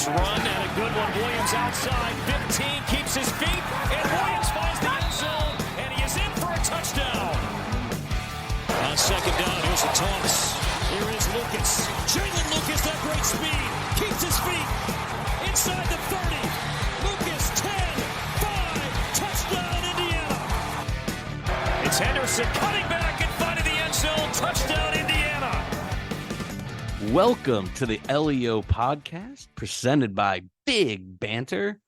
Nice run and a good one. Williams outside, 15, keeps his feet, and Williams finds the end zone, and he is in for a touchdown. On second down, here's a toss. Here is Lucas. Jalen Lucas, that great speed, keeps his feet inside the 30. Lucas, 10, 5, touchdown, Indiana. It's Henderson cutting back and finding the end zone, touchdown, Indiana. Welcome to the LEO podcast presented by Big Banter.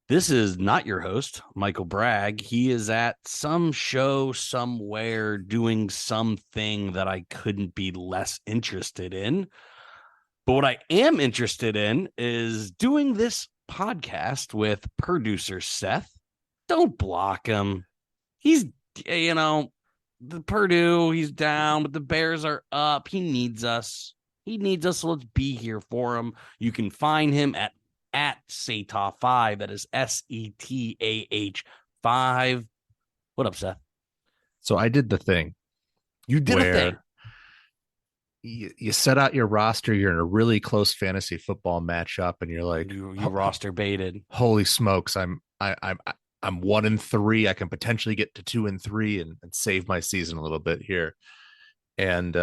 This is not your host, Michael Bragg. He is at some show somewhere doing something that I couldn't be less interested in. But what I am interested in is doing this podcast with producer Seth. Don't block him. He's, the Purdue, he's down, but the Bears are up. He needs us. So let's be here for him. You can find him at Setah5. That is Setah 5. What up, Seth? So I did the thing. You did a thing. You set out your roster. You're in a really close fantasy football matchup, and you're like, you roster baited. Holy smokes! I'm 1-3. I can potentially get to 2-3 and save my season a little bit here. And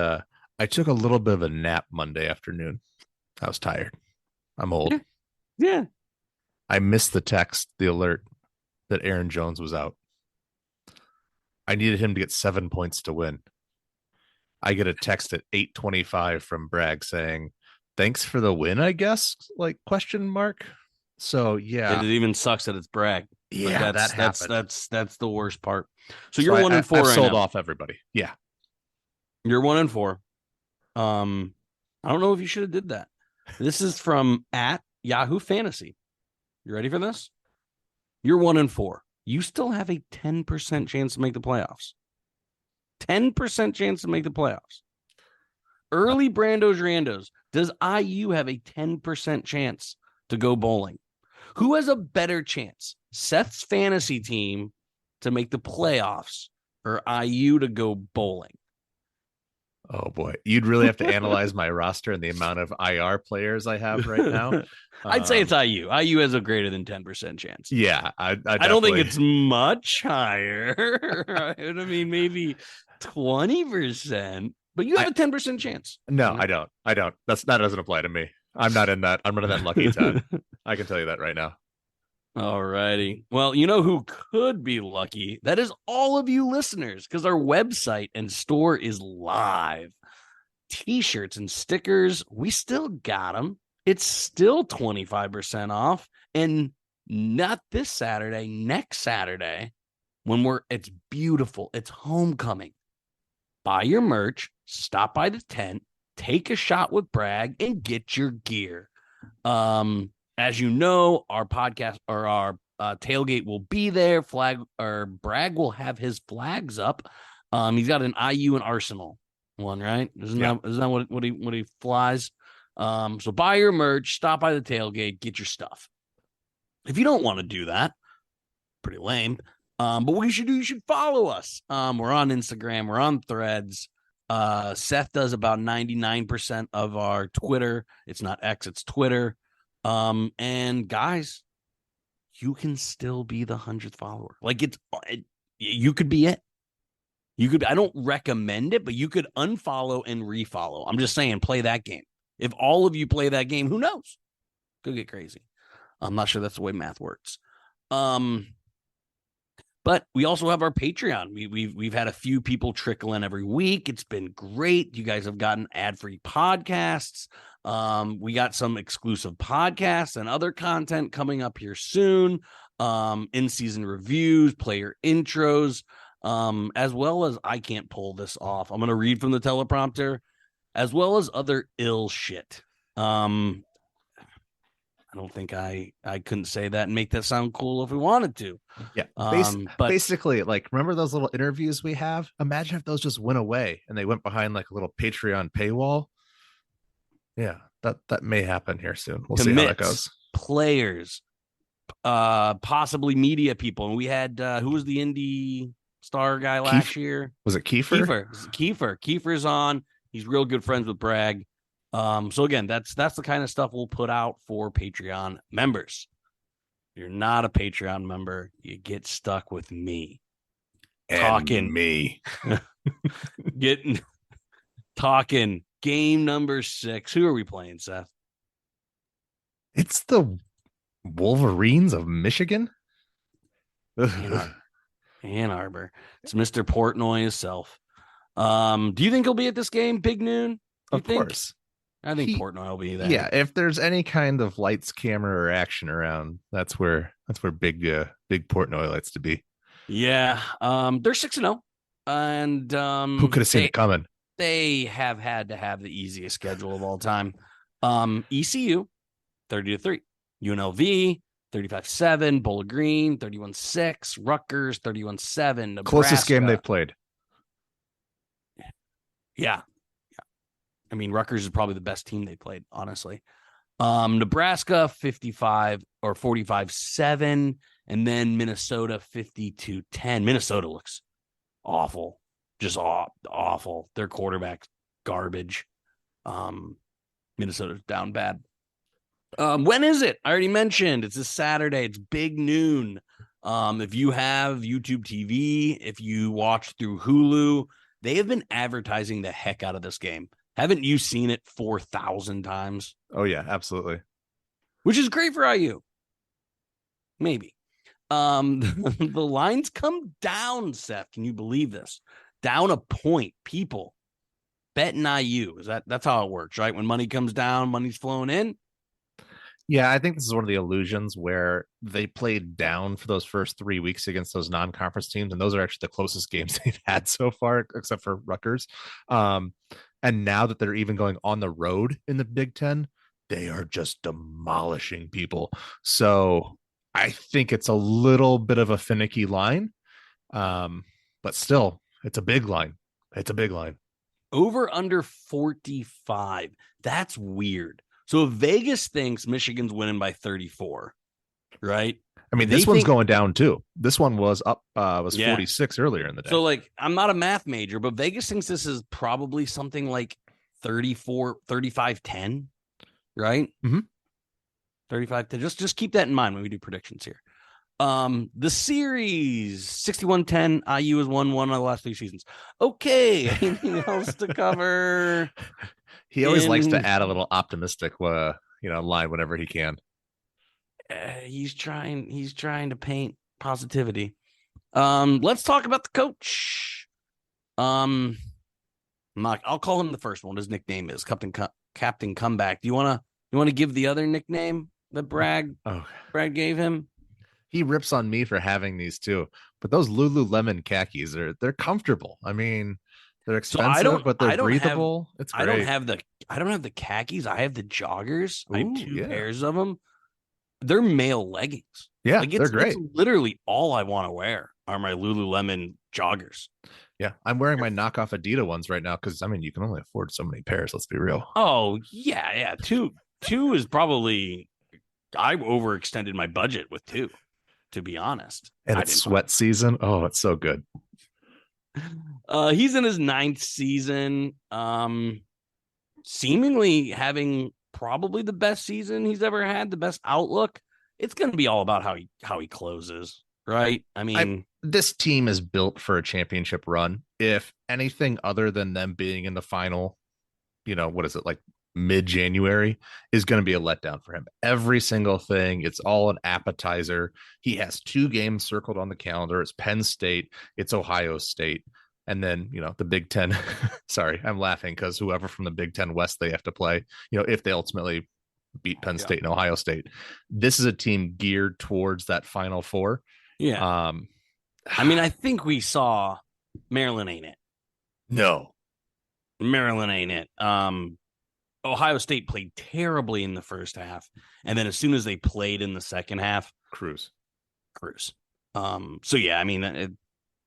I took a little bit of a nap Monday afternoon. I was tired. I'm old. Yeah. I missed the alert that Aaron Jones was out. I needed him to get 7 points to win. I get a text at 8:25 from Bragg saying, "Thanks for the win, I guess?" Question mark. So yeah, it even sucks that it's Bragg. Yeah, that happened. That's the worst part. So you're 1-4 right sold now. Off everybody. Yeah, you're 1-4. I don't know if you should have did that. This is from at Yahoo Fantasy. You ready for this? You're 1-4. You still have a 10% chance to make the playoffs. 10% chance to make the playoffs. Early Brandos Randos. Does IU have a 10% chance to go bowling? Who has a better chance? Seth's fantasy team to make the playoffs or IU to go bowling? Oh boy, you'd really have to analyze my roster and the amount of IR players I have right now. I'd say it's IU. IU has a greater than 10% chance. Yeah, I don't think it's much higher. I mean, maybe 20%, but you have a 10% chance. No, I don't. That doesn't apply to me. I'm not in that lucky 10. I can tell you that right now. All righty. Well, you know who could be lucky? That is all of you listeners, because our website and store is live. T-shirts and stickers, we still got them. It's still 25% off. And not this Saturday, next Saturday, it's beautiful. It's homecoming. Buy your merch, stop by the tent, take a shot with Bragg, and get your gear. As you know, our podcast or our tailgate will be there. Bragg will have his flags up. He's got an IU and Arsenal one, right? Isn't that what he flies? So buy your merch, stop by the tailgate, get your stuff. If you don't want to do that, pretty lame. But what you should do, you should follow us. We're on Instagram, we're on Threads. Seth does about 99% of our Twitter. It's not X, it's Twitter. And guys, you can still be the 100th follower. You could be it. I don't recommend it, but you could unfollow and refollow. I'm just saying, play that game. If all of you play that game, who knows? Could get crazy. I'm not sure that's the way math works. But we also have our Patreon. We've had a few people trickle in every week. It's been great. You guys have gotten ad-free podcasts. We got some exclusive podcasts and other content coming up here soon. In-season reviews, player intros, as well as I can't pull this off. I'm going to read from the teleprompter, as well as other ill shit. I don't think I couldn't say that and make that sound cool if we wanted to. Yeah. But basically, remember those little interviews we have? Imagine if those just went away and they went behind a little Patreon paywall. Yeah, that may happen here soon. We'll see how that goes. Players, possibly media people. And we had, who was the indie star guy last year? Was it Kiefer? Kiefer's on. He's real good friends with Bragg. So again, that's the kind of stuff we'll put out for Patreon members. If you're not a Patreon member, you get stuck with me. And me. Talking game number 6. Who are we playing, Seth? It's the Wolverines of Michigan. Ann Arbor. It's Mr. Portnoy himself. Do you think he'll be at this game? Big noon? Of course. I think Portnoy will be there. Yeah, if there's any kind of lights, camera, or action around, that's where big Portnoy likes to be. Yeah. They're 6-0. And who could have seen it coming? They have had to have the easiest schedule of all time. ECU, 30-3. UNLV, 35-7. Bowling Green, 31-6. Rutgers, 31-7. Nebraska. Closest game they've played. Yeah. I mean, Rutgers is probably the best team they played, honestly. Nebraska, 55 or 45-7. And then Minnesota, 52-10. Minnesota looks awful. Just awful. Their quarterback's garbage. Minnesota's down bad. When is it? I already mentioned it's this Saturday. It's big noon. If you have YouTube TV, if you watch through Hulu, they have been advertising the heck out of this game. Haven't you seen it 4,000 times? Oh yeah, absolutely. Which is great for IU. Maybe. The lines come down, Seth. Can you believe this? Down a point. People betting IU. That's how it works, right? When money comes down, money's flowing in. Yeah, I think this is one of the illusions where they played down for those first 3 weeks against those non-conference teams, and those are actually the closest games they've had so far, except for Rutgers. And now that they're even going on the road in the Big Ten, they are just demolishing people. So I think it's a little bit of a finicky line, but still, it's a big line. It's a big line. Over under 45. That's weird. So if Vegas thinks Michigan's winning by 34, right? I mean, this one's going down too. This one was up, 46 earlier in the day. So like, I'm not a math major, but Vegas thinks this is probably something like 35-10, right? Mm-hmm. 35-10. Just keep that in mind when we do predictions here. The series 61-10. IU has won one of the last 3 seasons. Okay, anything else to cover? He always likes to add a little optimistic, line whenever he can. He's trying to paint positivity. Let's talk about the coach. I'll call him the first one. His nickname is Captain Comeback. Do you want to give the other nickname that Bragg gave him? He rips on me for having these too, but those Lululemon khakis they're comfortable. I mean, they're expensive, but they're breathable. It's great. I don't have the khakis. I have the joggers. Ooh, I have 2 pairs of them. They're male leggings. Yeah, they're great. It's literally all I want to wear are my Lululemon joggers. Yeah, I'm wearing my knockoff Adidas ones right now because you can only afford so many pairs. Let's be real. Oh yeah. Two is probably. I overextended my budget with 2, to be honest. And it's sweat season. Oh, it's so good. He's in his 9th season. Seemingly having probably the best season he's ever had, the best outlook. It's going to be all about how he closes, right? I mean, this team is built for a championship run. If anything other than them being in the final, what is it, like mid-January, is going to be a letdown for him. Every single thing, it's all an appetizer. He has 2 games circled on the calendar. It's Penn State, it's Ohio State, and then the Big Ten. Sorry, I'm laughing because whoever from the Big Ten West they have to play, if they ultimately beat Penn State and Ohio State. This is a team geared towards that Final Four. Yeah. I think we saw Maryland ain't it. No. Maryland ain't it. Ohio State played terribly in the first half, and then as soon as they played in the second half, cruise. So yeah,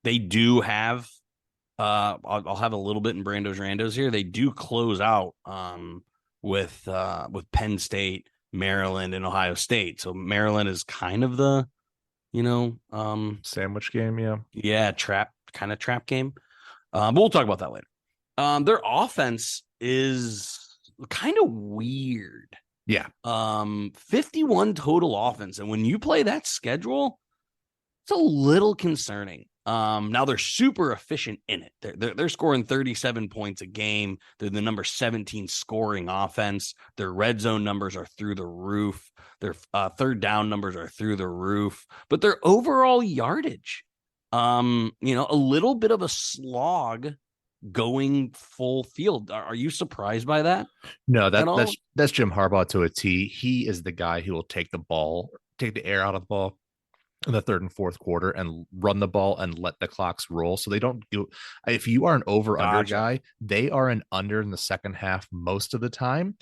they do have. I'll have a little bit in Brando's Randos here. They do close out with Penn State, Maryland, and Ohio State. So Maryland is kind of the sandwich game. Yeah, trap game. But we'll talk about that later. Their offense is kind of weird. Yeah. 51 total offense. And when you play that schedule, it's a little concerning. Now they're super efficient in it. They're scoring 37 points a game. They're the number 17 scoring offense. Their red zone numbers are through the roof. Their third down numbers are through the roof. But their overall yardage, a little bit of a slog going full field. Are you surprised by that? No, that's Jim Harbaugh to a T. He is the guy who will take the air out of the ball in the third and fourth quarter and run the ball and let the clocks roll. So they don't do, if you are an over-under guy, they are an under in the second half most of the time,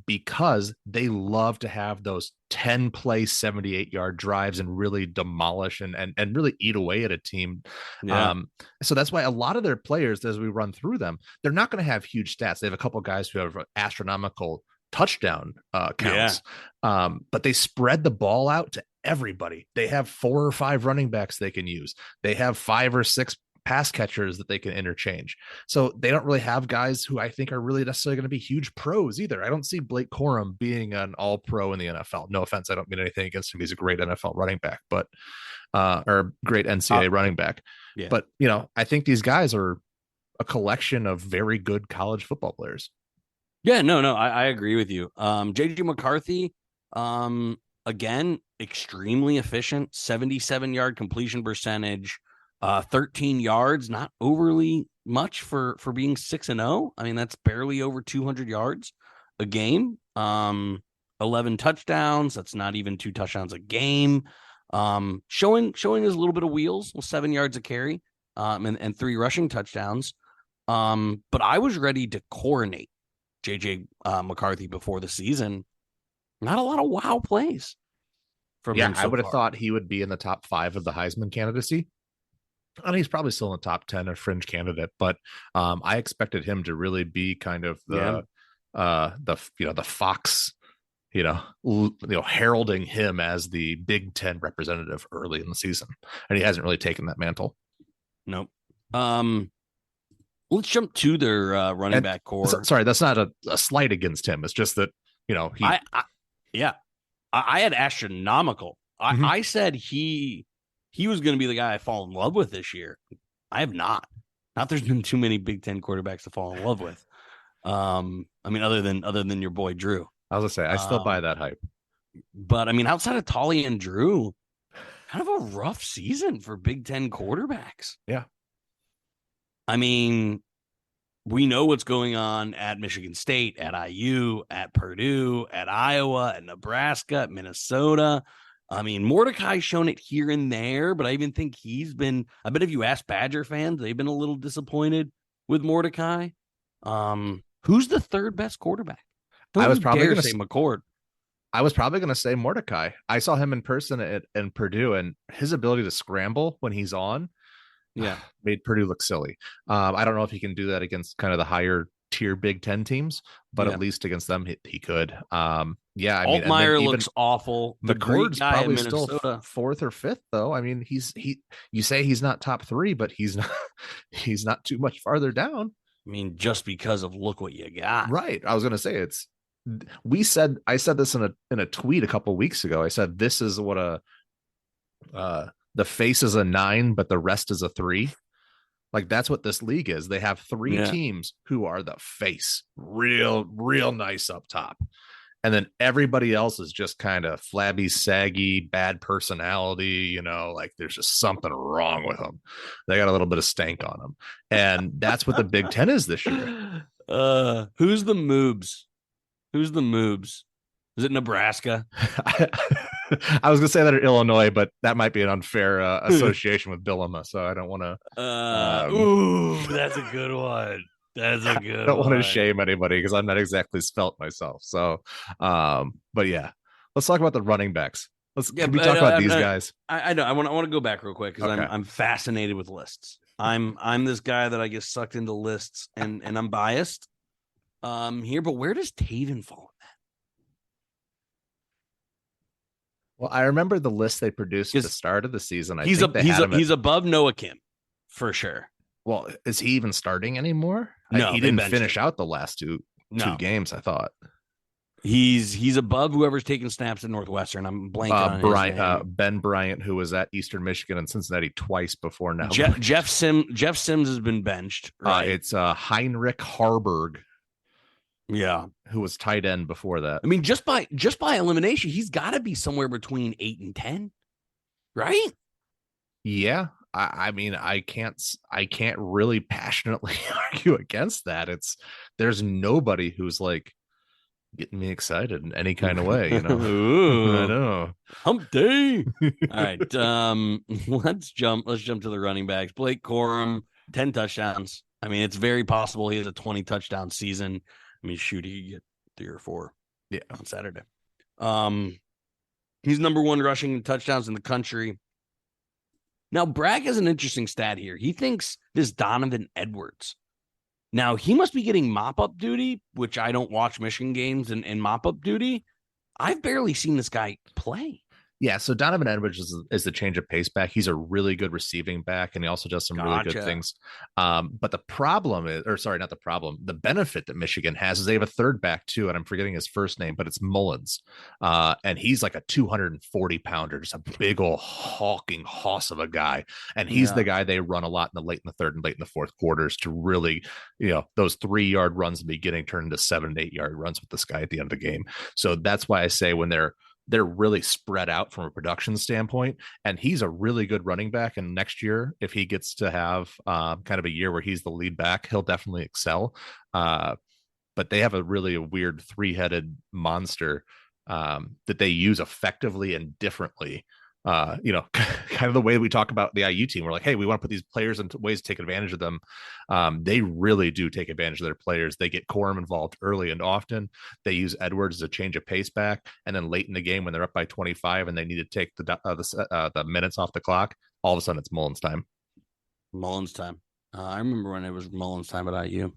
because they love to have those 10-play 78-yard drives and really demolish and really eat away at a team. Yeah. So that's why a lot of their players, as we run through them, they're not going to have huge stats. They have a couple of guys who have astronomical touchdown counts, but they spread the ball out to everybody. They have 4 or 5 running backs they can use. They have 5 or 6 pass catchers that they can interchange. So they don't really have guys who I think are really necessarily going to be huge pros either. I don't see Blake Corum being an all pro in the NFL. No offense. I don't mean anything against him. He's a great NFL running back, but or great NCAA running back. Yeah. But I think these guys are a collection of very good college football players. Yeah, no, I agree with you. JJ McCarthy, again, extremely efficient, 77-yard completion percentage, 13 yards, not overly much for being 6-0. I mean, that's barely over 200 yards a game. 11 touchdowns. That's not even 2 touchdowns a game. Showing us a little bit of wheels, 7 yards a carry, and 3 rushing touchdowns. But I was ready to coronate JJ McCarthy before the season. Not a lot of wow plays from him. I would have thought he would be in the top 5 of the Heisman candidacy. And he's probably still in the top 10, a fringe candidate, but I expected him to really be kind of the Fox, heralding him as the Big Ten representative early in the season, and he hasn't really taken that mantle. Nope. Let's jump to their running back core. Sorry, that's not a slight against him. It's just that I had astronomical. I said he was going to be the guy I fall in love with this year. I have not. Not there's been too many Big Ten quarterbacks to fall in love with. I mean, other than your boy Drew. I was gonna say I still buy that hype. But I mean, outside of Tolly and Drew, kind of a rough season for Big Ten quarterbacks. Yeah. I mean, we know what's going on at Michigan State, at IU, at Purdue, at Iowa, at Nebraska, at Minnesota. I mean, Mordecai's shown it here and there, but I even think I bet if you ask Badger fans, they've been a little disappointed with Mordecai. Who's the third best quarterback? I was probably going to say McCord. I was probably going to say Mordecai. I saw him in person in Purdue, and his ability to scramble when he's on, made Purdue look silly. I don't know if he can do that against kind of the higher tier Big Ten teams, but at least against them he could. I mean, Altmaier looks awful. McCord's probably still 4th or 5th, though. I mean, you say he's not top 3, but he's not too much farther down. I mean, just because of look what you got. Right. I was going to say I said this in a tweet a couple of weeks ago. I said, this is what the face is a 9, but the rest is a 3. Like, that's what this league is. They have 3 teams who are the face, real nice up top. And then everybody else is just kind of flabby, saggy, bad personality. Like there's just something wrong with them. They got a little bit of stank on them. And that's what the Big Ten is this year. Who's the moobs? Is it Nebraska? I was going to say that at Illinois, but that might be an unfair association with Billama. So I don't want to. That's a good one. That's a good one. I don't want to shame anybody because I'm not exactly svelte myself. So, but yeah, let's talk about the running backs. Can we talk about these guys? I know. I want to go back real quick because I'm fascinated with lists. I'm this guy that I get sucked into lists and I'm biased here. But where does Taven fall in that? Well, I remember the list they produced at the start of the season. He's above Noah Kim for sure. Well, is he even starting anymore? No, he didn't finish out the last 2 2 games, I thought. He's above whoever's taking snaps at Northwestern. I'm blanking on his name. Ben Bryant, who was at Eastern Michigan and Cincinnati twice before now. Jeff Sims has been benched. Right? It's Heinrich Harburg. Yeah, who was tight end before that. I mean, just by elimination, he's got to be somewhere between 8 and 10, right? Yeah, I mean, I can't really passionately argue against that. There's nobody who's like getting me excited in any kind of way, Ooh, I know. Hump day. All right, let's jump to the running backs. Blake Corum, 10 touchdowns. I mean, it's very possible he has a 20 touchdown season. I mean, shoot, he could get 3 or 4 on Saturday. He's number 1 rushing touchdowns in the country. Now, Bragg has an interesting stat here. He thinks this Donovan Edwards. Now, he must be getting mop-up duty, which I don't watch Michigan games and mop-up duty. I've barely seen this guy play. Yeah, so Donovan Edwards is the change of pace back. He's a really good receiving back, and he also does some really good things. But the problem is, or sorry, not the problem, the benefit that Michigan has is they have a third back too, and I'm forgetting his first name, but it's Mullins. And he's like a 240-pounder, just a big old hawking hoss of a guy. And he's the guy they run a lot in the late in the third and late in the fourth quarters to really, those 3-yard runs in the beginning turn into 7 and 8-yard runs with this guy at the end of the game. So that's why I say when they're really spread out from a production standpoint, and he's a really good running back. And next year, if he gets to have kind of a year where he's the lead back, he'll definitely excel. But they have a really weird 3-headed monster that they use effectively and differently. Kind of the way we talk about the IU team. We're like, hey, we want to put these players into ways to take advantage of them. They really do take advantage of their players. They get Corum involved early and often. They use Edwards as a change of pace back, and then late in the game when they're up by 25 and they need to take the minutes off the clock, all of a sudden it's Mullins time. I remember when it was Mullins time at IU.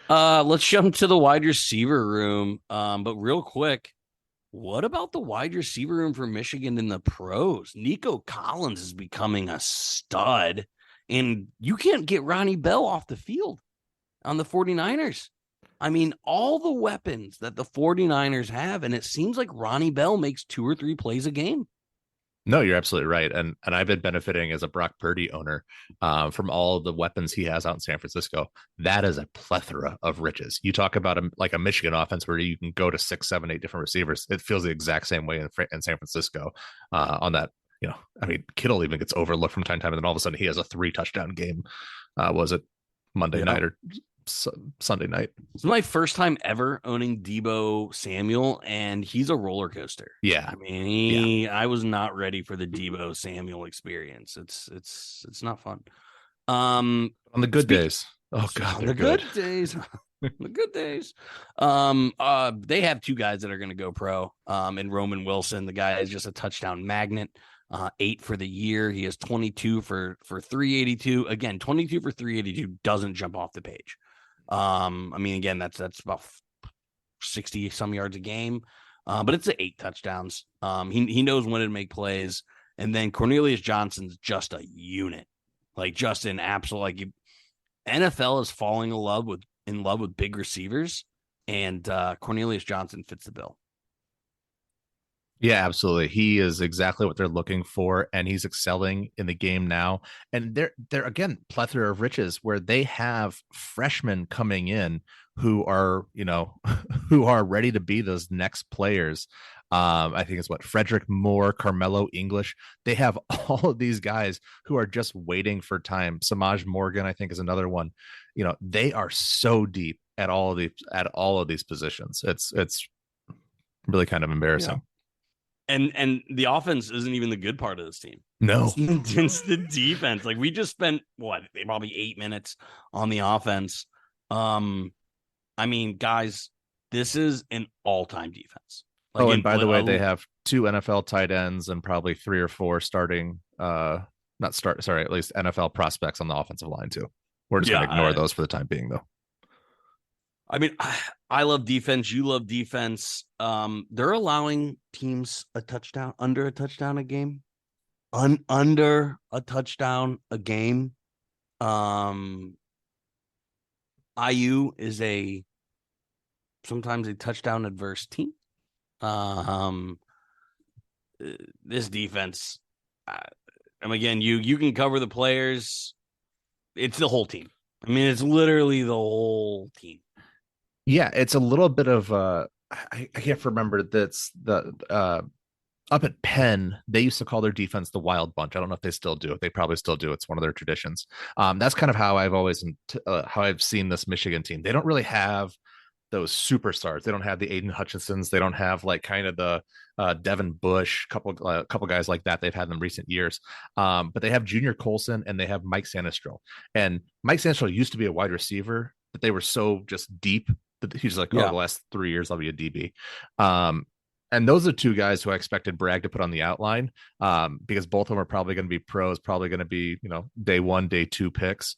Let's jump to the wide receiver room. But real quick, what about the wide receiver room for Michigan in the pros? Nico Collins is becoming a stud, and you can't get Ronnie Bell off the field on the 49ers. I mean, all the weapons that the 49ers have, and it seems like Ronnie Bell makes 2 or 3 plays a game. No, you're absolutely right. And I've been benefiting as a Brock Purdy owner from all of the weapons he has out in San Francisco. That is a plethora of riches. You talk about like a Michigan offense where you can go to 6, 7, 8 different receivers. It feels the exact same way in San Francisco on that. I mean, Kittle even gets overlooked from time to time, and then all of a sudden he has a 3-touchdown game. Was it Monday night or Sunday night? It's my first time ever owning Deebo Samuel, and he's a roller coaster. Yeah, I mean, I was not ready for the Deebo Samuel experience. It's not fun. On the good days. Oh God, the good days. The good days. They have 2 guys that are going to go pro. And Roman Wilson, the guy is just a touchdown magnet. 8 for the year. He has 22 for 382. Again, 22 for 382 doesn't jump off the page. I mean, again, that's about 60 some yards a game. But it's 8 touchdowns. He knows when to make plays. And then Cornelius Johnson's just a unit, like just an absolute, NFL is falling in love with big receivers, and Cornelius Johnson fits the bill. Yeah, absolutely. He is exactly what they're looking for, and he's excelling in the game now. And they're again plethora of riches where they have freshmen coming in who are, who are ready to be those next players. I think it's Frederick Moore, Carmelo English. They have all of these guys who are just waiting for time. Samaj Morgan, I think, is another one. They are so deep at all of these positions. It's really kind of embarrassing. Yeah. And the offense isn't even the good part of this team. No, it's the defense. Like, we just spent probably 8 minutes on the offense. I mean, guys, this is an all-time defense. And by the way, they have 2 NFL tight ends and probably 3 or 4 starting, at least NFL prospects on the offensive line too. We're just going to ignore those for the time being, though. I mean, I love defense. You love defense. They're allowing teams under a touchdown a game. Under a touchdown a game. IU is a sometimes a touchdown adverse team. This defense, and again, you can cover the players. It's the whole team. I mean, it's literally the whole team. Yeah, it's a little bit of I can't remember that's the up at Penn, they used to call their defense the Wild Bunch. I don't know if they still do it. They probably still do. It's one of their traditions. That's kind of how I've always how I've seen this Michigan team. They don't really have those superstars. They don't have the Aiden Hutchinsons. They don't have like kind of the Devin Bush, couple guys like that they've had in the recent years. But they have Junior Colson and they have Mike Sanistrel. And Mike Sanistrel used to be a wide receiver, but they were so just deep that he's like, the last 3 years I'll be a DB. And those are two guys who I expected Bragg to put on the outline because both of them are probably going to be pros, probably going to be, day 1, day 2 picks.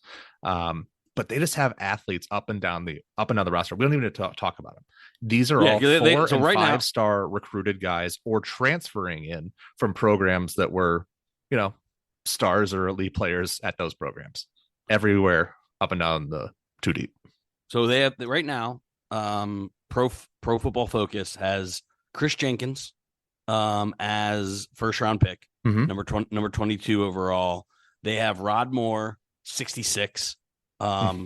But they just have athletes up and down the roster. We don't even need to talk about them. These are all 4 and 5-star recruited guys or transferring in from programs that were, stars or elite players at those programs everywhere up and down the 2 deep. So they have right now, Pro Football Focus has Chris Jenkins as first round pick, number 22 overall. They have Rod Moore, 66.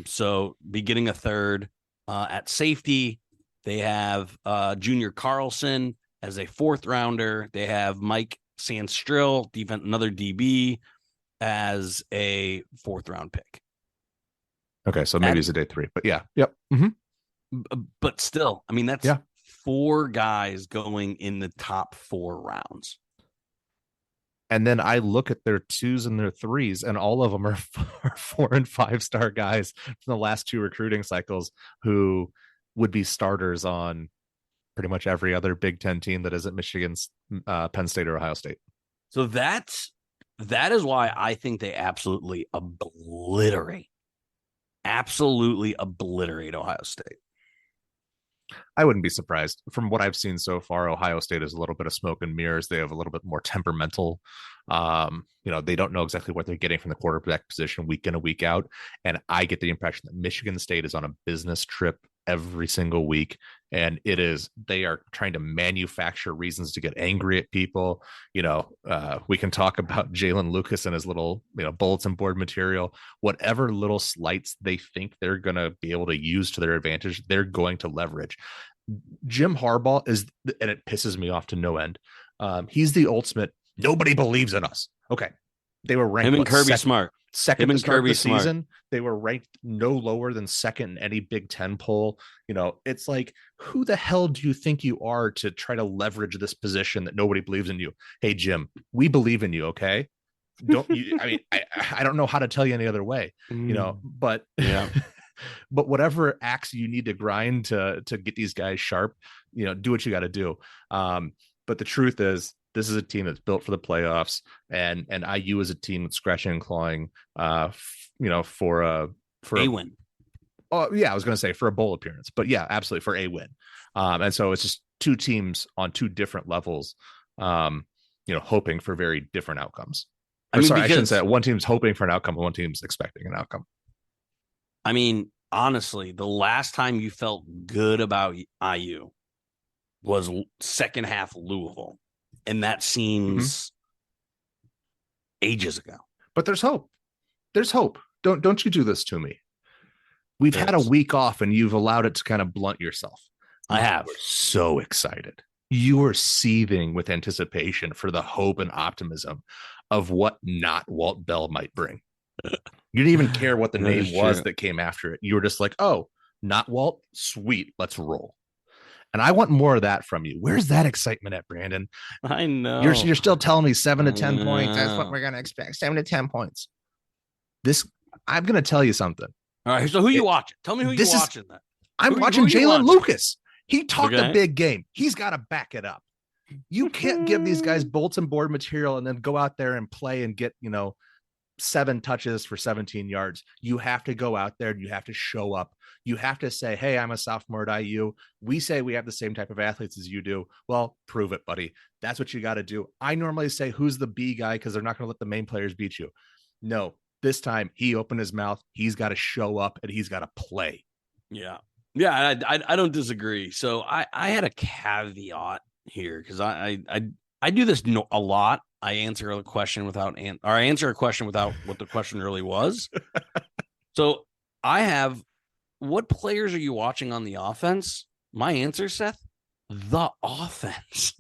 So be getting a third at safety. They have Junior Carlson as a 4th rounder. They have Mike Sandstrill, another DB, as a 4th round pick. Okay, so maybe it's a day 3, but yeah, yep. But still, I mean, that's 4 guys going in the top 4 rounds. And then I look at their 2s and their 3s, and all of them are 4 and 5-star guys from the last 2 recruiting cycles who would be starters on pretty much every other Big Ten team that isn't Michigan's, Penn State, or Ohio State. So that is why I think they absolutely obliterate Ohio State. I wouldn't be surprised. From what I've seen so far, Ohio State is a little bit of smoke and mirrors. They have a little bit more temperamental. They don't know exactly what they're getting from the quarterback position week in and week out. And I get the impression that Michigan State is on a business trip every single week. And they are trying to manufacture reasons to get angry at people. We can talk about Jalen Lucas and his little, bulletin board material, whatever little slights they think they're going to be able to use to their advantage, they're going to leverage. Jim Harbaugh and it pisses me off to no end. He's the ultimate. Nobody believes in us. Okay. They were ranked. Him and Kirby Smart. Second to start the season. They were ranked no lower than second in any Big Ten poll. It's like, who the hell do you think you are to try to leverage this position that nobody believes in you? Hey, Jim, we believe in you. Okay. Don't you? I mean, I don't know how to tell you any other way, but yeah. But whatever axe you need to grind to get these guys sharp, do what you got to do. But the truth is, this is a team that's built for the playoffs, and IU is a team that's scratching and clawing, for a win. Oh yeah, I was going to say for a bowl appearance, but yeah, absolutely for a win. And so it's just 2 teams on 2 different levels, hoping for very different outcomes. I shouldn't say that. One team's hoping for an outcome, and one team's expecting an outcome. I mean, honestly, the last time you felt good about IU was second half Louisville. And that seems ages ago. But there's hope. There's hope. Don't you do this to me. We've had a week off and you've allowed it to kind of blunt yourself. I have. We're so excited. You are seething with anticipation for the hope and optimism of what not Walt Bell might bring. You didn't even care what the name was that came after it. You were just like, oh, not Walt? Sweet. Let's roll. And I want more of that from you. Where's that excitement at, Brandon? I know. You're still telling me 7 to 10 points. That's what we're going to expect. 7 to 10 points. I'm going to tell you something. All right. So who you watching? Tell me who you're watching. I'm watching Jalen Lucas. He talked a big game. He's got to back it up. You can't give these guys bulletin board material and then go out there and play and get, 7 touches for 17 yards. You have to go out there and you have to show up. You have to say, hey, I'm a sophomore at IU. We say we have the same type of athletes as you do. Well, prove it, buddy. That's what you got to do. I normally say, who's the B guy? Because they're not going to let the main players beat you. No, this time he opened his mouth. He's got to show up and he's got to play. Yeah. Yeah, I don't disagree. So I had a caveat here because I do this a lot. I answer a question without or I answer a question without what the question really was. So I have, what players are you watching on the offense? My answer, Seth, the offense.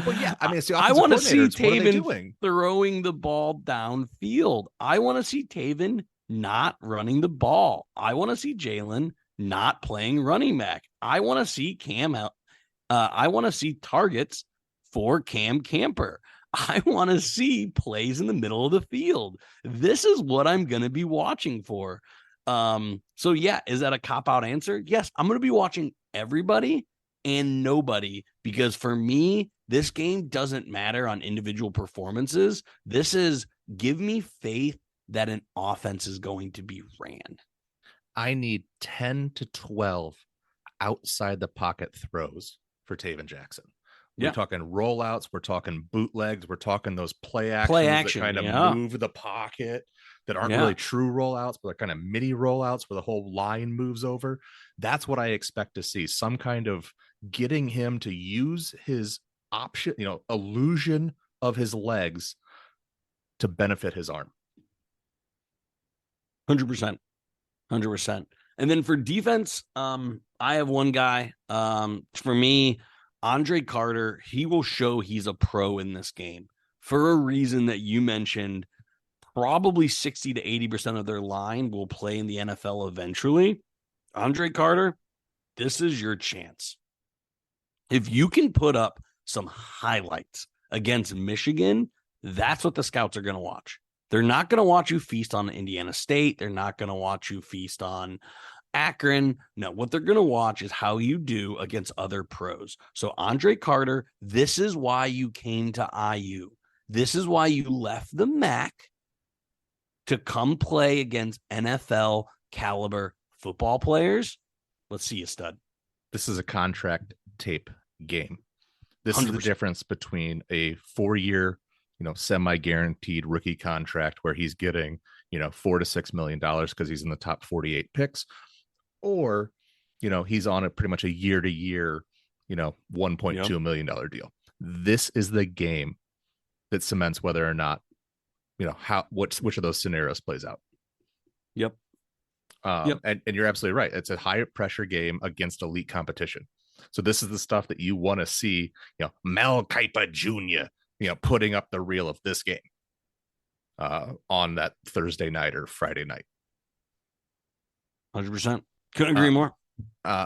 Well, yeah, I mean, it's the I offensive want to see coordinators. What are they Taven doing? throwing the ball downfield. I want to see Taven not running the ball. I want to see Jalen not playing running back. I want to see Cam out. I want to see targets for Cam Camper. I want to see plays in the middle of the field. This is what I'm going to be watching for. So yeah, is that a cop-out answer? Yes, I'm going to be watching everybody and nobody, because for me, this game doesn't matter on individual performances. This is, give me faith that an offense is going to be ran. I need 10 to 12 outside the pocket throws for Taven Jackson. We're talking rollouts. We're talking bootlegs. We're talking those play actions that kind of move the pocket, that aren't really true rollouts, but they're kind of mini rollouts where the whole line moves over. That's what I expect to see. Some kind of getting him to use his option, illusion of his legs to benefit his arm. 100%. 100%. And then for defense, I have one guy. For me, Andre Carter, he will show he's a pro in this game for a reason that you mentioned. Probably 60 to 80% of their line will play in the NFL eventually. Andre Carter, this is your chance. If you can put up some highlights against Michigan, that's what the scouts are going to watch. They're not going to watch you feast on Indiana State. They're not going to watch you feast on Akron. No, what they're going to watch is how you do against other pros. So Andre Carter, this is why you came to IU. This is why you left the MAC to come play against NFL caliber football players. Let's see you, stud. This is a contract tape game. This 100%. is the difference between a 4-year, semi-guaranteed rookie contract where he's getting, $4 to $6 million because he's in the top 48 picks, or, he's on a pretty much a year-to-year, $1.2 million deal. This is the game that cements whether or not, which of those scenarios plays out. Yep. And you're absolutely right. It's a high pressure game against elite competition. So this is the stuff that you want to see, Mel Kiper Jr., putting up the reel of this game on that Thursday night or Friday night. 100%. Couldn't agree more.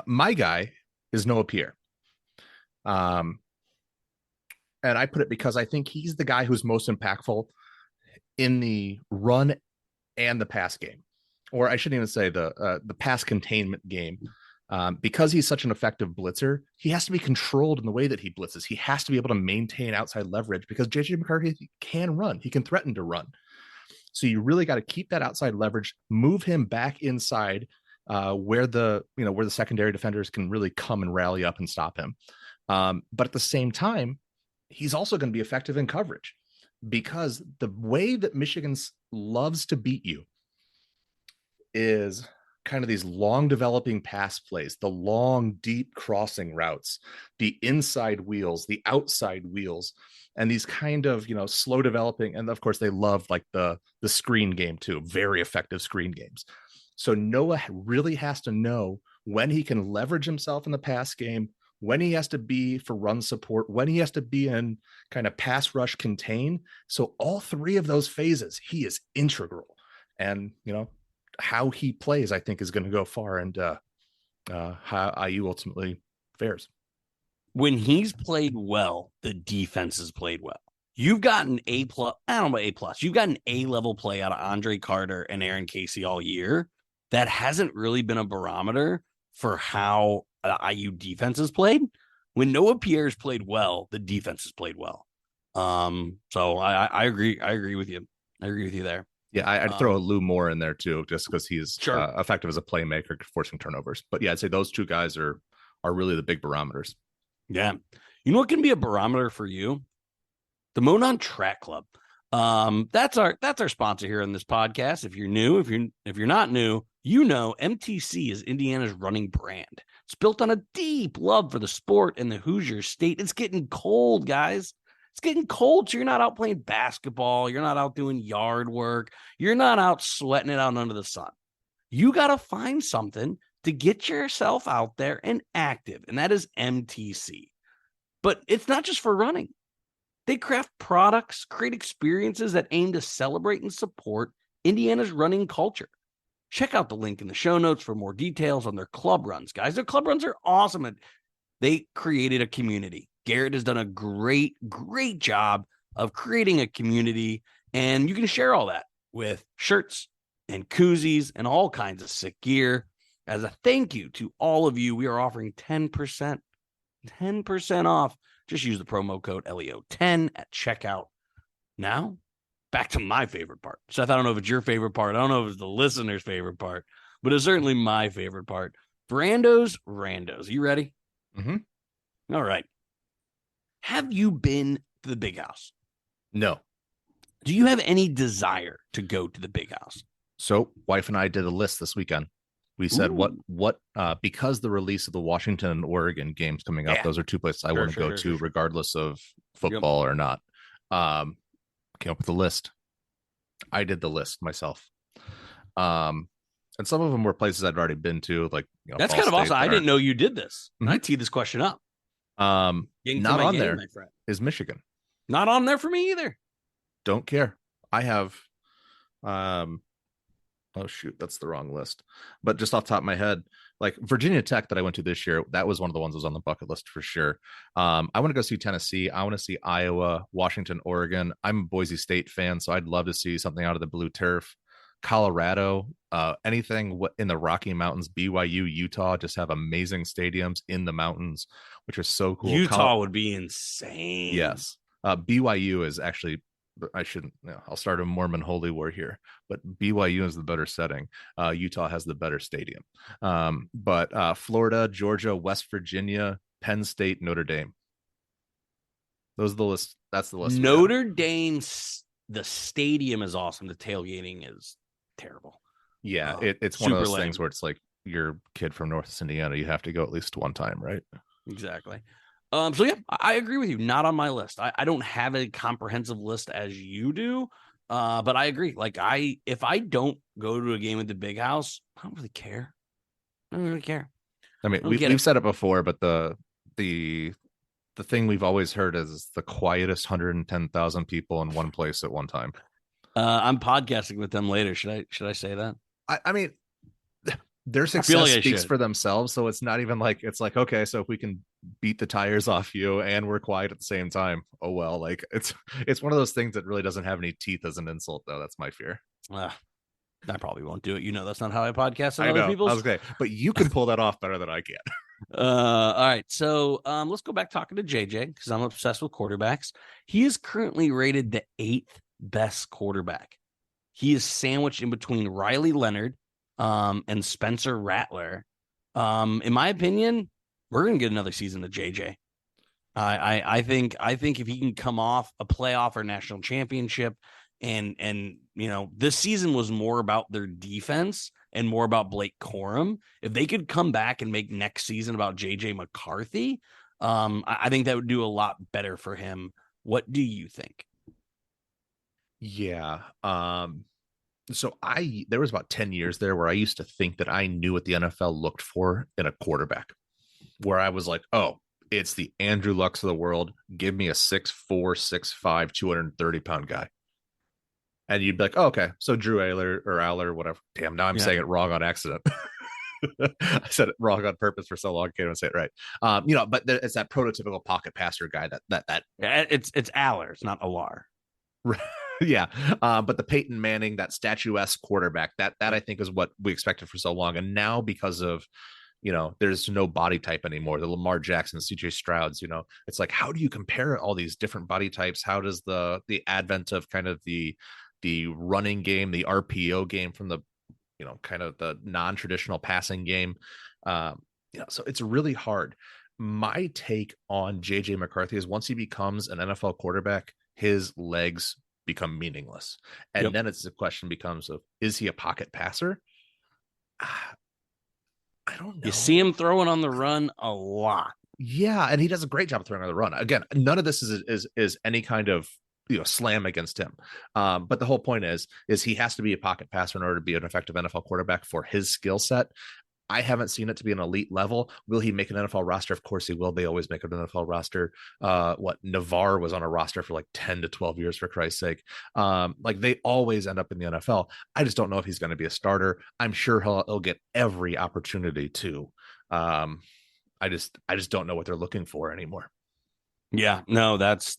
My guy is Noah Pierre. And I put it because I think he's the guy who's most impactful in the run and the pass game, or I shouldn't even say the pass containment game. Because he's such an effective blitzer, he has to be controlled in the way that he blitzes. He has to be able to maintain outside leverage because JJ McCarthy can run. He can threaten to run. So you really got to keep that outside leverage, move him back inside where the secondary defenders can really come and rally up and stop him. But at the same time, he's also going to be effective in coverage, because the way that Michigan loves to beat you is kind of these long developing pass plays, the long, deep crossing routes, the inside wheels, the outside wheels, and these kind of, slow developing. And of course they love like the screen game too, very effective screen games. So Noah really has to know when he can leverage himself in the pass game, when he has to be for run support, when he has to be in kind of pass rush contain. So all three of those phases, he is integral. And, how he plays, I think, is going to go far, and how IU ultimately fares. When he's played well, the defense has played well. You've gotten A+, I don't know about A+, you've got an A-level play out of Andre Carter and Aaron Casey all year. That hasn't really been a barometer for how IU defense has played. When Noah Pierre's played well, the defense has played well. So I agree. I agree with you. I agree with you there. Yeah, I'd throw a Lou Moore in there too, just because he's effective as a playmaker, forcing turnovers. But yeah, I'd say those two guys are really the big barometers. Yeah, you know what can be a barometer for you? The Monon Track Club. That's our sponsor here on this podcast. If you're new, if you're not new, You know, MTC is Indiana's running brand. It's built on a deep love for the sport and the Hoosier state. It's getting cold, guys. It's getting cold, so you're not out playing basketball. You're not out doing yard work. You're not out sweating it out under the sun. You got to find something to get yourself out there and active, and that is MTC. But it's not just for running. They craft products, create experiences that aim to celebrate and support Indiana's running culture. Check out the link in the show notes for more details on their club runs, guys. Their club runs are awesome. And they created a community. Garrett has done a great job of creating a community. And you can share all that with shirts and koozies and all kinds of sick gear. As a thank you to all of you, we are offering 10% off. Just use the promo code LEO10 at checkout. Now, back to my favorite part. Seth, I don't know if it's your favorite part. I don't know if it's the listener's favorite part, but it's certainly my favorite part. Brando's Randos. You ready? Mm-hmm. All right. Have you been to the Big House? No. Do you have any desire to go to the Big House? So wife and I did a list this weekend. We said because the release of the Washington and Oregon games coming up, those are two places I want to go to regardless of football or not. Came up with a list. I did the list myself. And some of them were places I'd already been to, like that's kind of awesome. I didn't know you did this. Mm-hmm. I teed this question up. Not on there is Michigan. Not on there for me either. Don't care. I have oh shoot, that's the wrong list. But just off the top of my head, like Virginia Tech that I went to this year, that was one of the ones that was on the bucket list for sure. I want to go see Tennessee. I want to see Iowa, Washington, Oregon. I'm a Boise State fan, so I'd love to see something out of the blue turf. Colorado, anything in the Rocky Mountains, BYU, Utah just have amazing stadiums in the mountains, which are so cool. Utah would be insane. Yes. BYU is actually, I shouldn't, I'll start a Mormon holy war here, but BYU is the better setting. Utah has the better stadium. But Florida, Georgia, West Virginia, Penn State, Notre Dame. Those are the list. That's the list. Notre Dame, the stadium is awesome. The tailgating is terrible. Yeah, it's one of those things where it's like you're a kid from Northwest Indiana. You have to go at least one time, right? Exactly. So yeah, I agree with you. Not on my list. I don't have a comprehensive list as you do, but I agree. Like if I don't go to a game at the Big House, I don't really care. I don't really care. I mean, we've said it before, but the thing we've always heard is the quietest 110,000 people in one place at one time. I'm podcasting with them later. Should I say that? I mean, their success speaks for themselves. So it's not even like, it's like, okay, so if we can beat the tires off you and we're quiet at the same time, oh well. Like it's one of those things that really doesn't have any teeth as an insult, though. That's my fear. I probably won't do it. You know, that's not how I podcast on other people's. I was okay, but you can pull that off better than I can. All right, so let's go back talking to JJ because I'm obsessed with quarterbacks. He is currently rated the 8th best quarterback. He is sandwiched in between Riley Leonard and Spencer Rattler. In my opinion, we're gonna get another season of JJ. I think if he can come off a playoff or national championship, and this season was more about their defense and more about Blake Corum. If they could come back and make next season about JJ McCarthy, I think that would do a lot better for him. What do you think? Yeah. So there was about 10 years there where I used to think that I knew what the NFL looked for in a quarterback, where I was like, oh, it's the Andrew Lucks of the world. Give me a 6'4", 6'5", 230-pound guy. And you'd be like, oh, okay, so Drew Aller, whatever. Damn, now I'm saying it wrong on accident. I said it wrong on purpose for so long. I can't even say it right. But it's that prototypical pocket passer guy that it's Aller, it's not Alar. Yeah. But the Peyton Manning, that statuesque quarterback, that I think is what we expected for so long. And now because of, there's no body type anymore. The Lamar Jackson, CJ Strouds, it's like, how do you compare all these different body types? How does the advent of kind of the running game, the RPO game from the, kind of the non-traditional passing game. So it's really hard. My take on JJ McCarthy is once he becomes an NFL quarterback, his legs become meaningless. And then it's the question becomes of, is he a pocket passer? I don't know. You see him throwing on the run a lot. Yeah, and he does a great job of throwing on the run. Again, none of this is any kind of slam against him. But the whole point is he has to be a pocket passer in order to be an effective NFL quarterback for his skill set. I haven't seen it to be an elite level. Will he make an NFL roster? Of course he will. They always make an NFL roster. Navarre was on a roster for like 10 to 12 years, for Christ's sake. Like they always end up in the NFL. I just don't know if he's going to be a starter. I'm sure he'll get every opportunity to. I just don't know what they're looking for anymore. Yeah, no, that's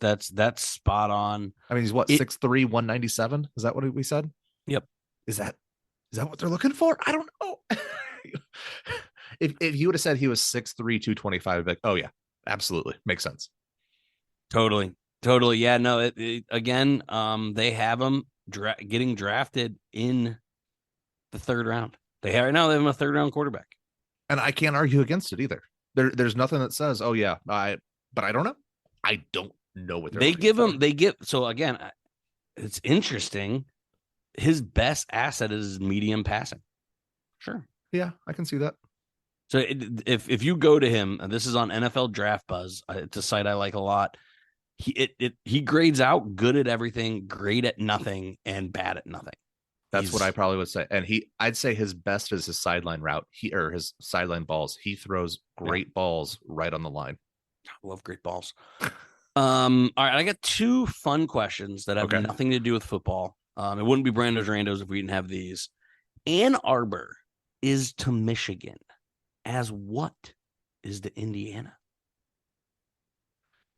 spot on. I mean, he's what, 6'3", 197? Is that what we said? Yep. Is that what they're looking for? I don't know. if you would have said he was 6'3", 225, I'd be like, oh yeah, absolutely. Makes sense. Totally. Yeah, no, again, they have him getting drafted in the third round. They have him a third round quarterback. And I can't argue against it either. There's nothing that says, oh yeah, but I don't know. I don't know what they give him. So again, it's interesting. His best asset is medium passing. Sure. Yeah, I can see that. So if you go to him, and this is on NFL Draft Buzz, it's a site I like a lot. He grades out good at everything, great at nothing, and bad at nothing. That's what I probably would say. And I'd say his best is his sideline route. His sideline balls. He throws great balls right on the line. I love great balls. All right, I got two fun questions that have nothing to do with football. It wouldn't be Brando's Randos if we didn't have these. Ann Arbor is to Michigan as what is to Indiana?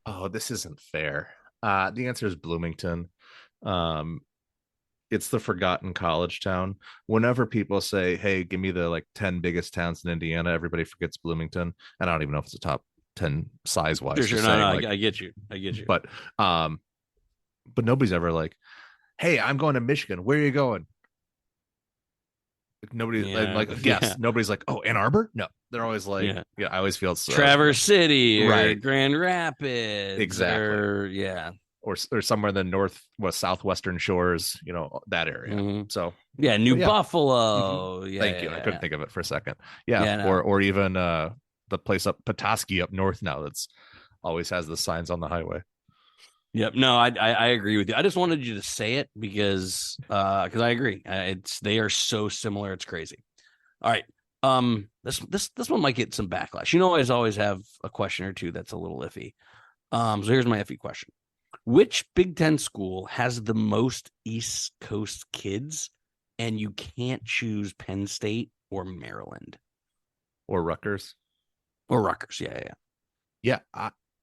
Oh, this isn't fair. The answer is Bloomington. It's the forgotten college town. Whenever people say, hey, give me the 10 biggest towns in Indiana, everybody forgets Bloomington. And I don't even know if it's the top 10 size wise. Sure. No, I get you. But nobody's ever like, hey, I'm going to Michigan. Where are you going? Nobody guess. Nobody's like, oh, Ann Arbor? No, they're always like, I always feel it's Traverse City, right? Or Grand Rapids, exactly. Or somewhere in the southwestern shores, that area. Mm-hmm. So New Buffalo. Mm-hmm. Thank you. I couldn't think of it for a second. Or even the place up Petoskey up north now that's always has the signs on the highway. Yep. No, I agree with you. I just wanted you to say it because I agree. They are so similar. It's crazy. All right. This one might get some backlash. I always have a question or two that's a little iffy. So here's my iffy question. Which Big Ten school has the most East Coast kids, and you can't choose Penn State or Maryland? Or Rutgers? Yeah.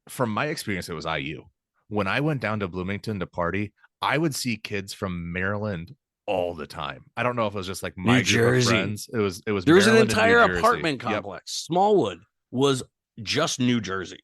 From my experience, it was IU. When I went down to Bloomington to party, I would see kids from Maryland all the time. I don't know if it was just like my group of friends. It was. There's an entire apartment complex. Yep. Smallwood was just New Jersey.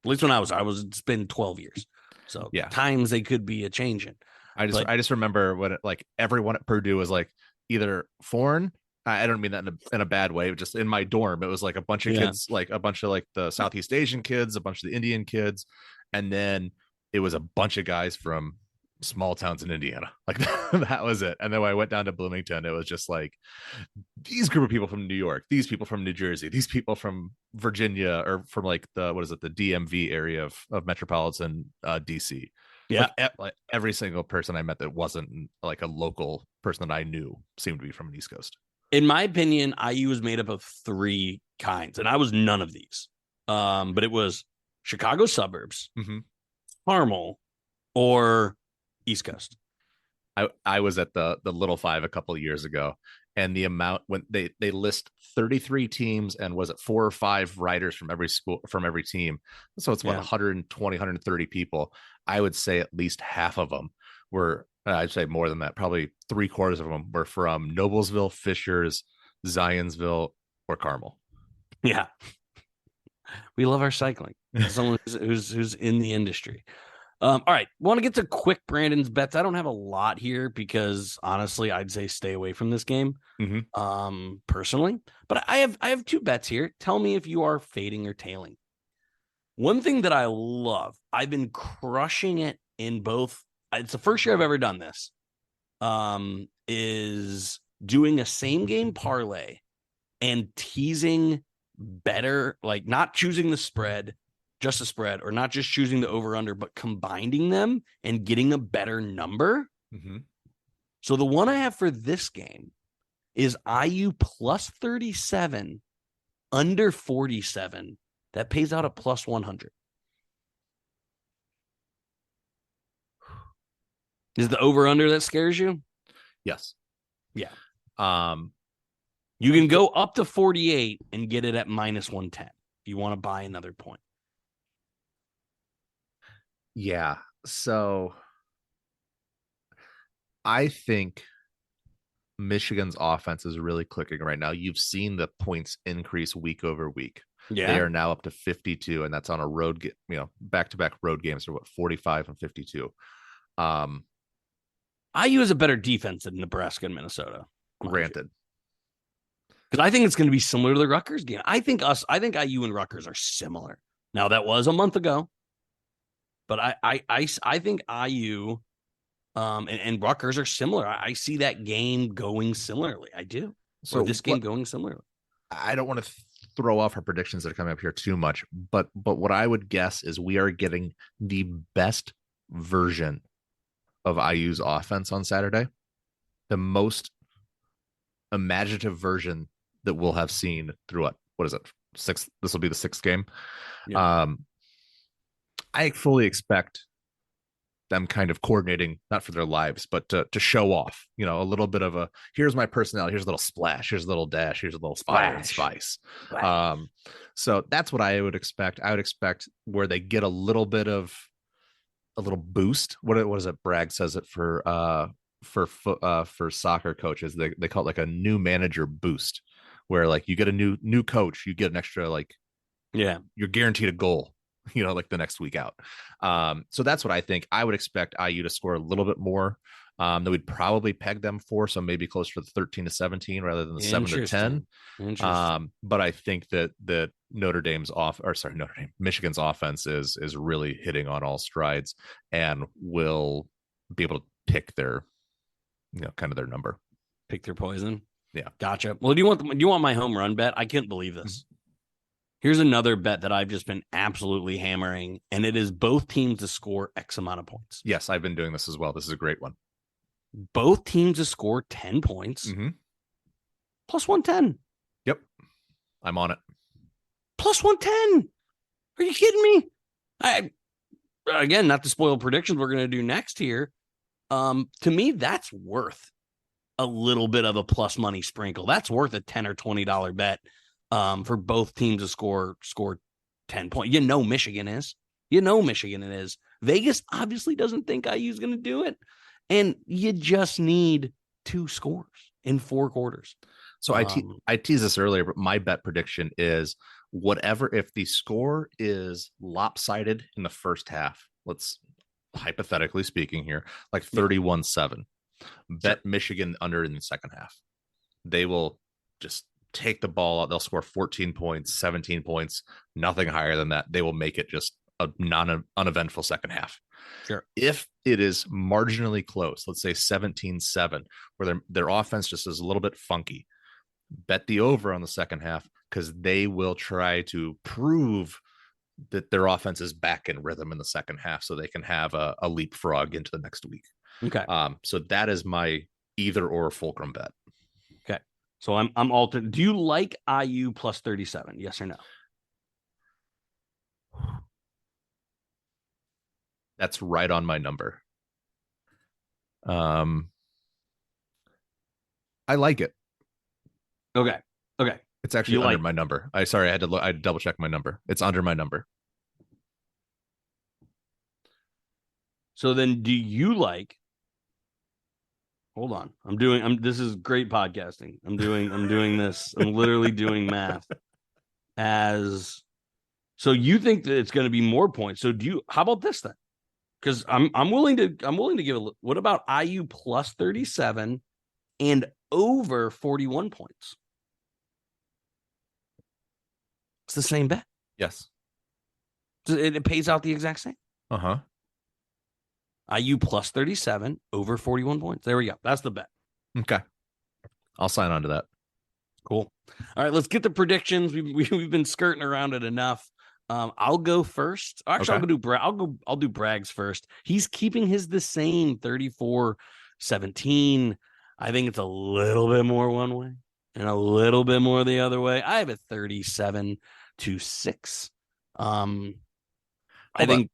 At least when I was, it's been 12 years. So times they could be a changing. I just remember when everyone at Purdue was like either foreign. I don't mean that in a bad way. Just in my dorm, it was like a bunch of kids, like a bunch of the Southeast Asian kids, a bunch of the Indian kids, and then it was a bunch of guys from small towns in Indiana. Like that was it. And then when I went down to Bloomington, it was just like these group of people from New York, these people from New Jersey, these people from Virginia, or from the DMV area of metropolitan DC. Yeah. Like every single person I met that wasn't like a local person that I knew seemed to be from the East Coast. In my opinion, IU was made up of three kinds, and I was none of these. But it was Chicago suburbs, Carmel, or East Coast. I was at the Little Five a couple of years ago, and the amount when they list 33 teams and was it 4 or 5 writers from every school, from every team. So it's 120, 130 people. I would say at least half of them were, I'd say more than that, probably 3/4 of them were from Noblesville, Fishers, Zionsville, or Carmel. Yeah. We love our cycling. Someone who's in the industry. All right. Want to get to quick Brandon's bets. I don't have a lot here because honestly, I'd say stay away from this game. Personally, but I have 2 bets here. Tell me if you are fading or tailing. One thing that I love, I've been crushing it in both. It's the first year I've ever done this. Is doing a same game parlay and teasing better, like not choosing the spread, just a spread, or not just choosing the over under, but combining them and getting a better number. Mm-hmm. So the one I have for this game is IU plus 37, under 47. That pays out a plus 100. Is the over under that scares you? Yes. Yeah. You can go up to 48 and get it at minus 110 if you want to buy another point. Yeah. So I think Michigan's offense is really clicking right now. You've seen the points increase week over week. Yeah. They are now up to 52, and that's on a road, back-to-back road games are 45 and 52. IU is a better defense than Nebraska and Minnesota. Granted. Because I think it's going to be similar to the Rutgers game. I think IU and Rutgers are similar. Now, that was a month ago. But I think IU and Rutgers are similar. I see that game going similarly. I do. So this game going similarly. I don't want to throw off our predictions that are coming up here too much, but what I would guess is we are getting the best version of IU's offense on Saturday, the most imaginative version that we'll have seen through what is it? This will be the 6th game. Yeah. I fully expect them kind of coordinating, not for their lives, but to show off, a little bit of here's my personality, here's a little splash, here's a little dash, here's a little fire and spice. So that's what I would expect. I would expect where they get a little boost. What is it? Bragg says it for soccer coaches. They call it like a new manager boost, where like you get a new coach, you get an extra you're guaranteed a goal. Like the next week out. So that's what I think. I would expect IU to score a little bit more that we'd probably peg them for. So maybe closer to the 13-17 rather than the 7-10. But I think that Michigan's offense is really hitting on all strides and will be able to pick their, kind of their number. Pick their poison. Yeah. Gotcha. Well, do you want my home run bet? I can't believe this. Here's another bet that I've just been absolutely hammering, and it is both teams to score X amount of points. Yes, I've been doing this as well. This is a great one. Both teams to score 10 points. Mm-hmm. Plus 110. Yep. I'm on it. Plus 110. Are you kidding me? Again, not to spoil predictions we're going to do next here. To me, that's worth a little bit of a plus money sprinkle. That's worth a $10 or $20 bet. For both teams to score 10 points. Michigan is. Michigan it is. Vegas obviously doesn't think IU's going to do it. And you just need 2 scores in 4 quarters. So I teased this earlier, but my bet prediction is if the score is lopsided in the first half, let's hypothetically speaking here, like 31-7, bet Michigan under in the second half. They will just take the ball out. They'll score 14 points, 17 points, nothing higher than that. They will make it just a uneventful second half. Sure. If it is marginally close, let's say 17-7, where their offense just is a little bit funky, bet the over on the second half, because they will try to prove that their offense is back in rhythm in the second half so they can have a leapfrog into the next week. Okay. So that is my either or fulcrum bet. Okay. So I'm altered. Do you like IU plus 37? Yes or no? That's right on my number. I like it. Okay. It's actually under my number. I had to look. I had to double check my number. It's under my number. So then do you like? Hold on. This is great podcasting. I'm doing this. I'm literally doing math so you think that it's going to be more points. So how about this then? Because I'm willing to give what about IU plus 37 and over 41 points? It's the same bet. Yes. It pays out the exact same. Uh-huh. IU plus 37 over 41 points. There we go. That's the bet. Okay. I'll sign on to that. Cool. All right, let's get the predictions. We've been skirting around it enough. I'll go first. Actually, Okay. I'll do Bragg's first. He's keeping his the same 34-17. I think it's a little bit more one way and a little bit more the other way. I have it 37-6. I think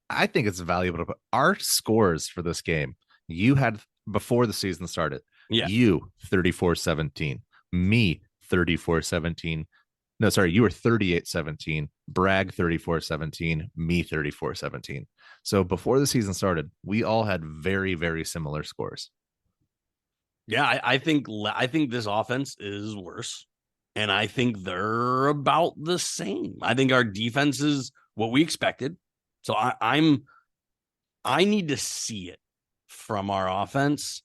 I think it's valuable to put our scores for this game. You had before the season started. Yeah. You 34-17. Me 34-17. No, sorry, you were 38-17. Bragg 34-17. Me 34-17. So before the season started, we all had very, very similar scores. Yeah, I think this offense is worse, and I think they're about the same. I think our defense is what we expected. So I need to see it from our offense.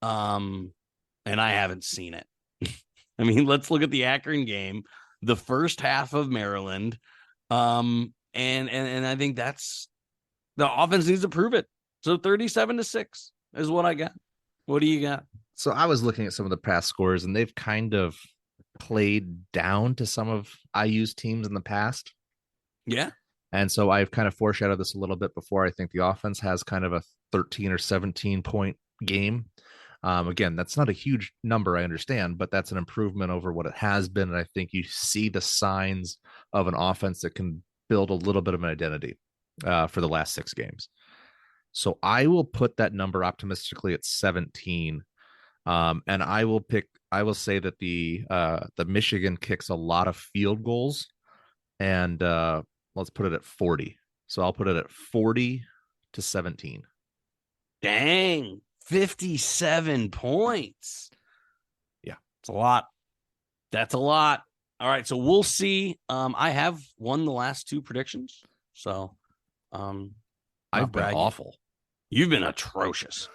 And I haven't seen it. I mean, let's look at the Akron game, the first half of Maryland. And I think that's the offense needs to prove it. So 37-6 is what I got. What do you got? So I was looking at some of the past scores, and they've kind of played down to some of IU's teams in the past. Yeah. And so I've kind of foreshadowed this a little bit before. I think the offense has kind of a 13 or 17 point game. Again, that's not a huge number, I understand, but that's an improvement over what it has been. And I think you see the signs of an offense that can build a little bit of an identity for the last 6 games. So I will put that number optimistically at 17. And I will say that the Michigan kicks a lot of field goals, and let's put it at 40. So I'll put it at 40-17. Dang, 57 points. Yeah. It's a lot. That's a lot. All right, so we'll see. I have won the last 2 predictions. So I've been awful. You've been atrocious.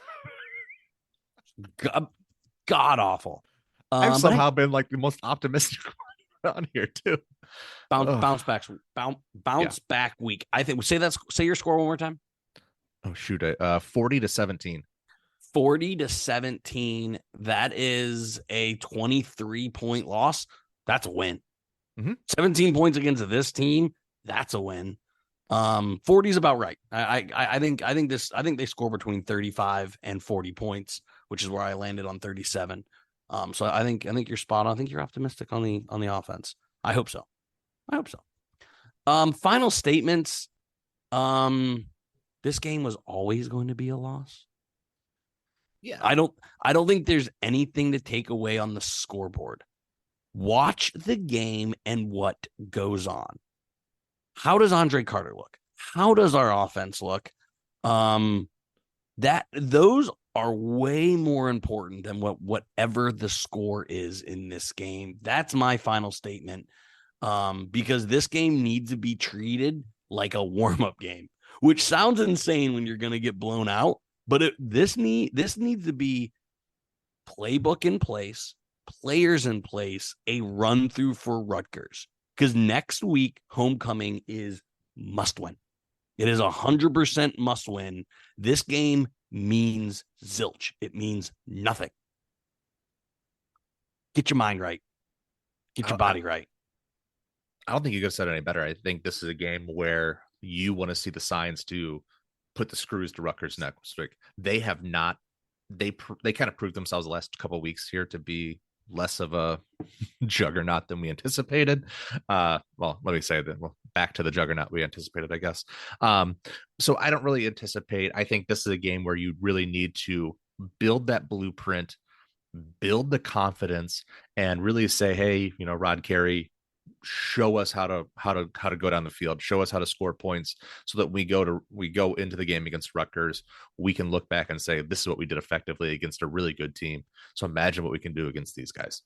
God awful. I've somehow been like the most optimistic one on here too. Bounce back week. I think say your score one more time. Oh shoot, 40-17. 40-17. That is a 23-point loss. That's a win. 17 points against this team. That's a win. 40 is about right. I think they score between 35 and 40 points, which is where I landed on 37. So I think you're spot on. I think you're optimistic on the offense. I hope so. Final statements. This game was always going to be a loss. Yeah. I don't think there's anything to take away on the scoreboard. Watch the game and what goes on. How does Andre Carter look? How does our offense look? Those are way more important than whatever the score is in this game. That's my final statement. Because this game needs to be treated like a warm-up game, which sounds insane when you're going to get blown out. But this needs to be playbook in place, players in place, a run through for Rutgers. Because next week, homecoming is must win. It is 100% must win. This game means zilch. It means nothing. Get your mind right. Get your body right. I don't think you could have said it any better. I think this is a game where you want to see the signs to put the screws to Rutgers next week. They have not. They kind of proved themselves the last couple of weeks here to be less of a juggernaut than we anticipated. Well, let me say that. Well, back to the juggernaut we anticipated, I guess. So I don't really anticipate. I think this is a game where you really need to build that blueprint, build the confidence, and really say, hey, Rod Carey, show us how to go down the field, show us how to score points, so that we go into the game against Rutgers, we can look back and say, this is what we did effectively against a really good team. So imagine what we can do against these guys.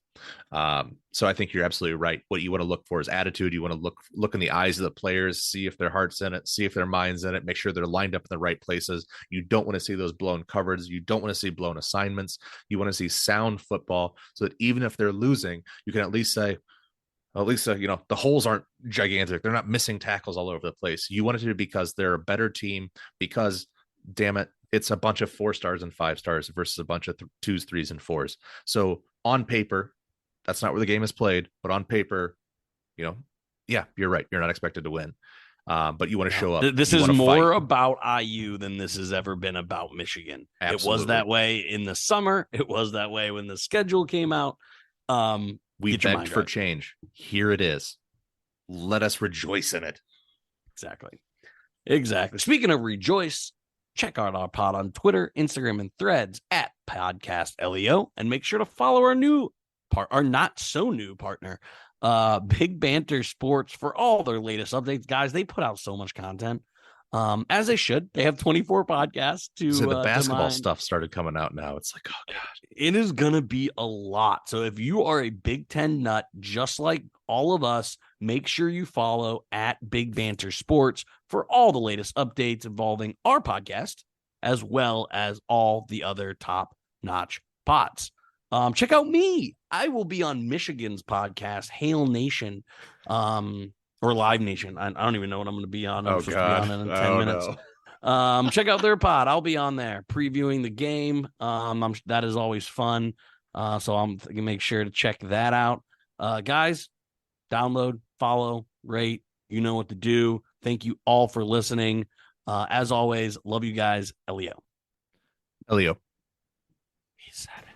So I think you're absolutely right. What you want to look for is attitude. You want to look in the eyes of the players, see if their heart's in it, see if their mind's in it, make sure they're lined up in the right places. You don't want to see those blown covers. You don't want to see blown assignments. You want to see sound football, so that even if they're losing, you can at least say, the holes aren't gigantic. They're not missing tackles all over the place. You want it to be because they're a better team, because, damn it, it's a bunch of 4 stars and 5 stars versus a bunch of 2s, 3s, and 4s. So on paper, that's not where the game is played, but on paper, yeah, you're right. You're not expected to win. But you want to show up. This is more about IU than this has ever been about Michigan. Absolutely. It was that way in the summer. It was that way when the schedule came out. We begged for change. Here it is. Let us rejoice in it. Exactly. Speaking of rejoice, check out our pod on Twitter, Instagram, and Threads at PodcastLEO, and make sure to follow our not so new partner, Big Banter Sports, for all their latest updates. Guys, they put out so much content, as they should. They have 24 podcasts the basketball stuff started coming out now. It's like, oh god, it is gonna be a lot. So if you are a Big Ten nut just like all of us, make sure you follow at Big Banter Sports for all the latest updates involving our podcast, as well as all the other top-notch pods. Check out me. I will be on Michigan's podcast, Hail Nation, or Live Nation. I don't even know what I'm going to be on. I'm supposed to be on in 10 minutes. No. Check out their pod. I'll be on there previewing the game. That is always fun. So I'm going to make sure to check that out. Guys, download, follow, rate. You know what to do. Thank you all for listening. As always, love you guys. Elio. Elio. He said it.